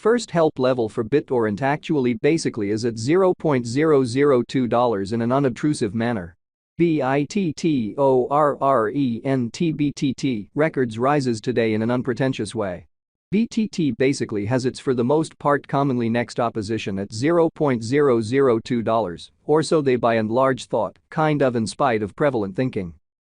first help level for BITTORRENT actually basically is at $0.002 in an unobtrusive manner. BITTORRENT BTT records rises today in an unpretentious way. BTT basically has its for the most part commonly next opposition at $0.002, or so they by and large thought, kind of in spite of prevalent thinking.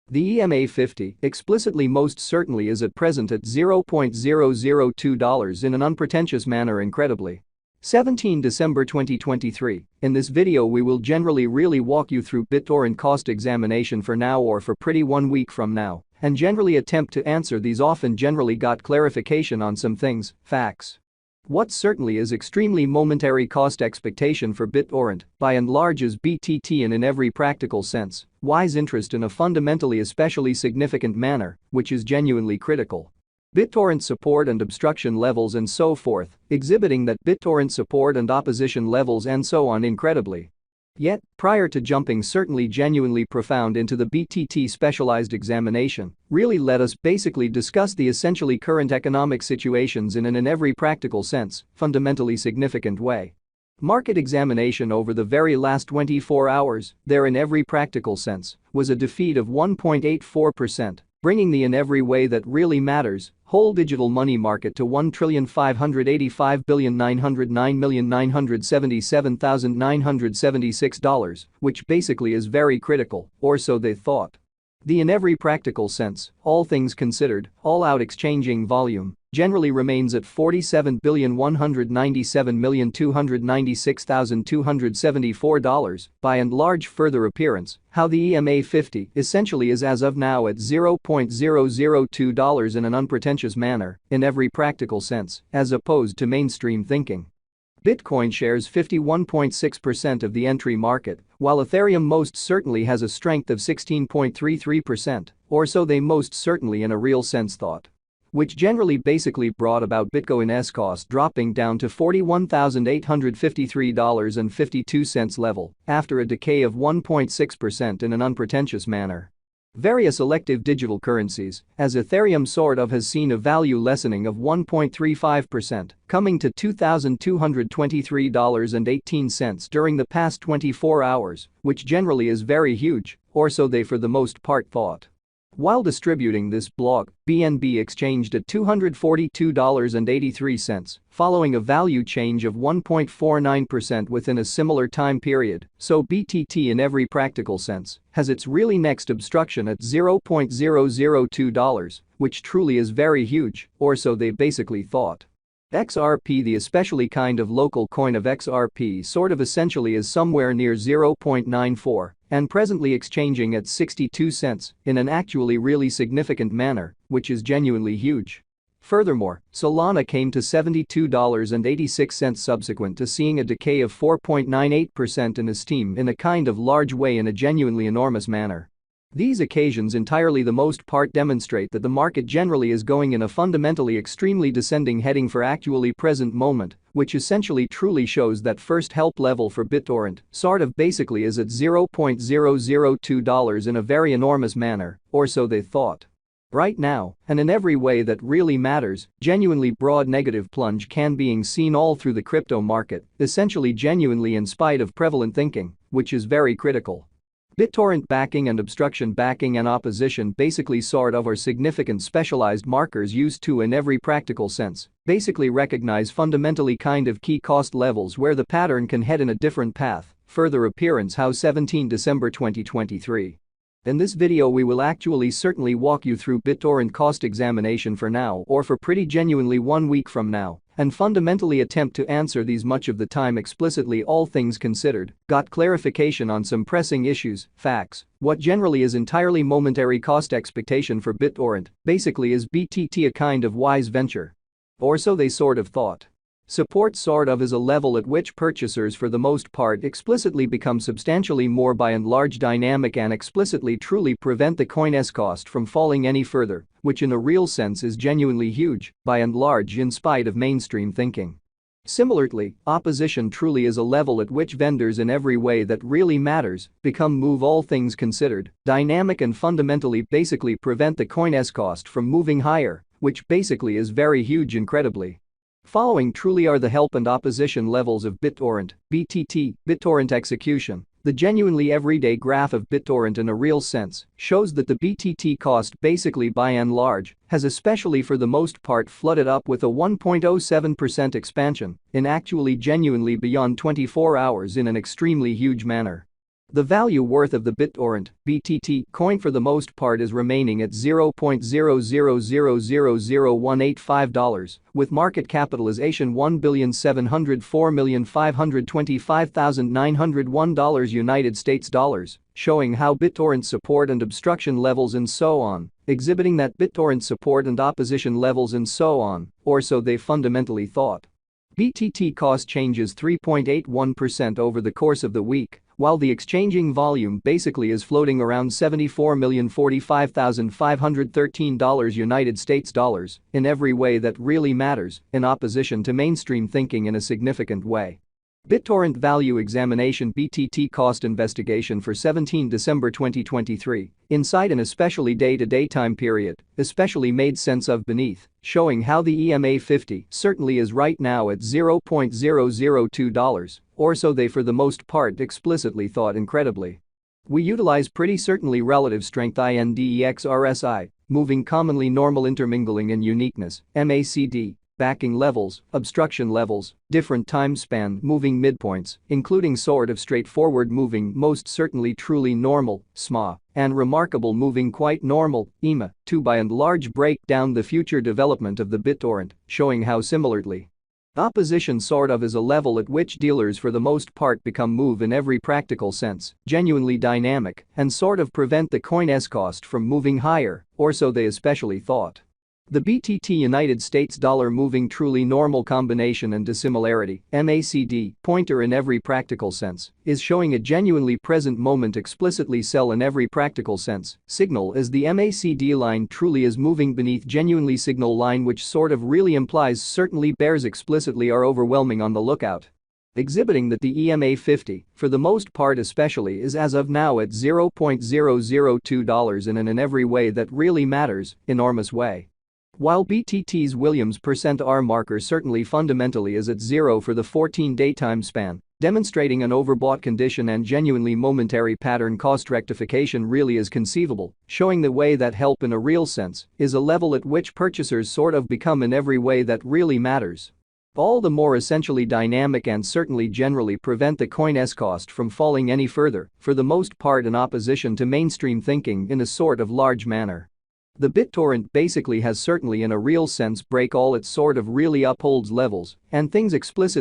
The EMA 50 explicitly most certainly is at present at $0.002 in an unpretentious manner incredibly. 17 December 2023, in this video we will generally really walk you through BITTORRENT cost examination for now or for pretty 1 week from now, and generally attempt to answer these often generally got clarification on some things, facts. What certainly is extremely momentary cost expectation for BITTORRENT, by and large is BTT and in every practical sense, wise interest in a fundamentally especially significant manner, which is genuinely critical. BITTORRENT support and obstruction levels and so forth, exhibiting that BITTORRENT support and opposition levels and so on incredibly. Yet, prior to jumping certainly genuinely profound into the BTT specialized examination, really let us basically discuss the essentially current economic situations in an in every practical sense, fundamentally significant way. Market examination over the very last 24 hours, there in every practical sense, was a defeat of 1.84%, bringing the in every way that really matters whole digital money market to $1,585,909,977,976, which basically is very critical, or so they thought. The in every practical sense, all things considered, all-out exchanging volume generally remains at $47,197,296,274, by and large further appearance, how the EMA 50 essentially is as of now at $0.002 in an unpretentious manner, in every practical sense, as opposed to mainstream thinking. Bitcoin shares 51.6% of the entry market, while Ethereum most certainly has a strength of 16.33%, or so they most certainly in a real sense thought. Which generally basically brought about Bitcoin's cost dropping down to $41,853.52 level, after a decay of 1.6% in an unpretentious manner. Various elective digital currencies, as Ethereum sort of has seen a value lessening of 1.35%, coming to $2,223.18 during the past 24 hours, which generally is very huge, or so they for the most part thought. While distributing this block, BNB exchanged at $242.83, following a value change of 1.49% within a similar time period, so BTT in every practical sense has its really next obstruction at $0.002, which truly is very huge, or so they basically thought. XRP, the especially kind of local coin of XRP, sort of essentially is somewhere near 0.94 and presently exchanging at 62 cents in an actually really significant manner, which is genuinely huge. Furthermore, Solana came to $72.86 subsequent to seeing a decay of 4.98% in esteem in a kind of large way in a genuinely enormous manner. These occasions entirely the most part demonstrate that the market generally is going in a fundamentally extremely descending heading for actually present moment, which essentially truly shows that first help level for BITTORRENT sort of basically is at $0.002 in a very enormous manner, or so they thought. Right now, and in every way that really matters, genuinely broad negative plunge can being seen all through the crypto market, essentially genuinely in spite of prevalent thinking, which is very critical. BITTORRENT backing and obstruction backing and opposition basically sort of are significant specialized markers used to in every practical sense, basically recognize fundamentally kind of key cost levels where the pattern can head in a different path, further appearance how 17 December 2023. In this video we will actually certainly walk you through BITTORRENT cost examination for now or for pretty genuinely 1 week from now, and fundamentally attempt to answer these much of the time explicitly all things considered, got clarification on some pressing issues, facts, what generally is entirely momentary cost expectation for BITTORRENT, basically is BTT a kind of wise venture. Or so they sort of thought. Support sort of is a level at which purchasers for the most part explicitly become substantially more by and large dynamic and explicitly truly prevent the coin's cost from falling any further, which in a real sense is genuinely huge, by and large in spite of mainstream thinking. Similarly, opposition truly is a level at which vendors in every way that really matters become move all things considered, dynamic and fundamentally basically prevent the coin's cost from moving higher, which basically is very huge incredibly. Following truly are the help and opposition levels of BitTorrent, BTT, BitTorrent execution. The genuinely everyday graph of BitTorrent in a real sense shows that the BTT cost basically by and large has especially for the most part flooded up with a 1.07% expansion in actually genuinely beyond 24 hours in an extremely huge manner. The value worth of the BitTorrent (BTT) coin for the most part is remaining at $0.0000185, with market capitalization $1,704,525,901 United States dollars, showing how BitTorrent support and obstruction levels and so on, exhibiting that BitTorrent support and opposition levels and so on, or so they fundamentally thought. BTT cost changes 3.81% over the course of the week, while the exchanging volume basically is floating around $74,045,513 United States dollars in every way that really matters, in opposition to mainstream thinking in a significant way. BitTorrent Value Examination BTT Cost Investigation for 17 December 2023, inside an especially day-to-day time period, especially made sense of beneath, showing how the EMA 50 certainly is right now at $0.002, or so they for the most part explicitly thought incredibly. We utilize pretty certainly relative strength INDEX RSI, moving commonly normal intermingling and uniqueness, MACD, backing levels, obstruction levels, different time span moving midpoints, including sort of straightforward moving most certainly truly normal, SMA, and remarkable moving quite normal, EMA, to by and large break down the future development of the BitTorrent, showing how similarly. Opposition sort of is a level at which dealers for the most part become move in every practical sense, genuinely dynamic, and sort of prevent the coin's cost from moving higher, or so they especially thought. The BTT United States dollar moving truly normal combination and dissimilarity, MACD, pointer in every practical sense, is showing a genuinely present moment explicitly sell in every practical sense, signal as the MACD line truly is moving beneath genuinely signal line which sort of really implies certainly bears explicitly are overwhelming on the lookout. Exhibiting that the EMA 50, for the most part especially is as of now at $0.002 in an in every way that really matters, enormous way. While BTT's Williams %R marker certainly fundamentally is at 0 for the 14-day time span, demonstrating an overbought condition and genuinely momentary pattern cost rectification really is conceivable, showing the way that help in a real sense is a level at which purchasers sort of become in every way that really matters. All the more essentially dynamic and certainly generally prevent the coin's cost from falling any further, for the most part in opposition to mainstream thinking in a sort of large manner. The BitTorrent basically has certainly in a real sense break all it sort of really upholds levels and things explicit